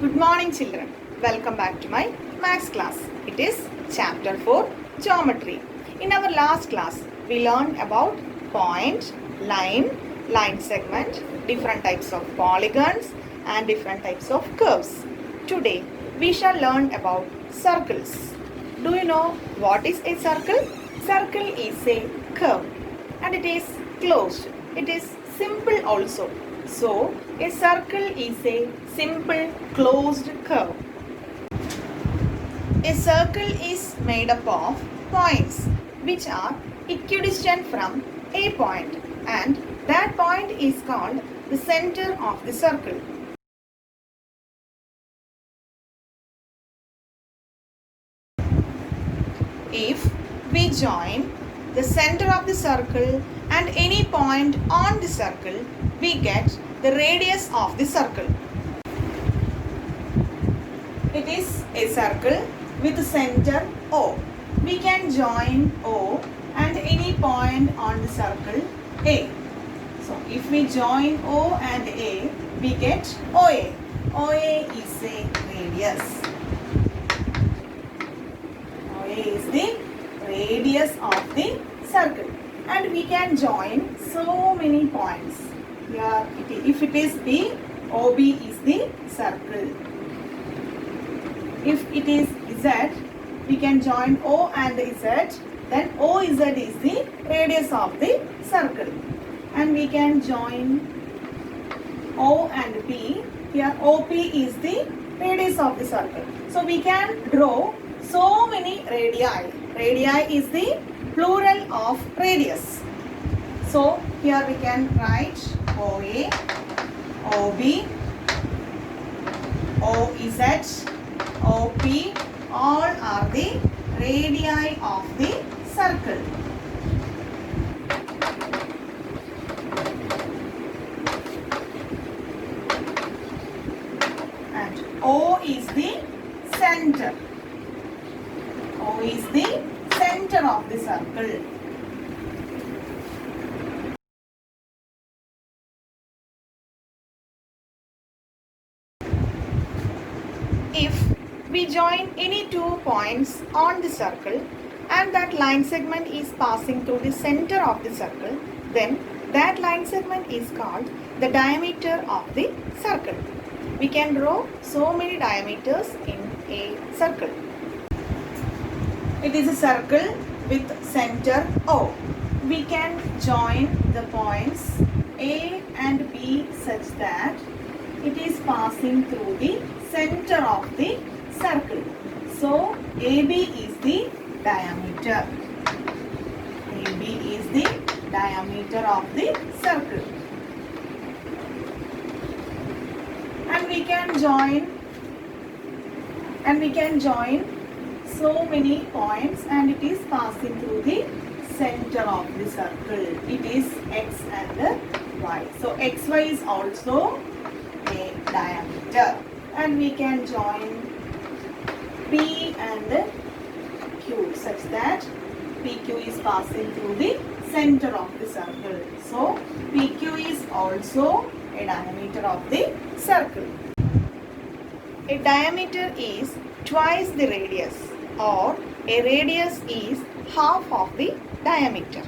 Good morning children. Welcome back to my maths class. It is chapter 4 geometry. In our last class we learned about point, line segment, different types of polygons and different types of curves. Today we shall learn about circles. Do you know what is a circle? Circle is a curve and it is closed. It is simple also. So, a circle is a simple closed curve. A circle is made up of points which are equidistant from a point, and that point is called the center of the circle. If we join the center of the circle and any point on the circle, we get the radius of the circle. It is a circle with the center O. We can join O and any point on the circle A. So, if we join O and A, we get OA. OA is a radius. OA is the radius of the circle, and we can join so many points. Here, if it is B, OB is the circle. If it is Z, we can join O and Z, then OZ is the radius of the circle. And we can join O and P. Here OP is the radius of the circle. So we can draw so many radii. Radii is the plural of radius. So here we can write OA, OB, OZ, OP, all are the radii of the circle. And O is the center. O is the center of the circle. If we join any two points on the circle and that line segment is passing through the center of the circle, then that line segment is called the diameter of the circle. We can draw so many diameters in a circle. It is a circle with center O. We can join the points A and B such that it is passing through the center of the circle. So, AB is the diameter. AB is the diameter of the circle. And we can join so many points, and it is passing through the center of the circle. It is X and Y. So, XY is also a diameter. And we can join P and Q such that PQ is passing through the center of the circle. So, PQ is also a diameter of the circle. A diameter is twice the radius, or a radius is half of the diameter.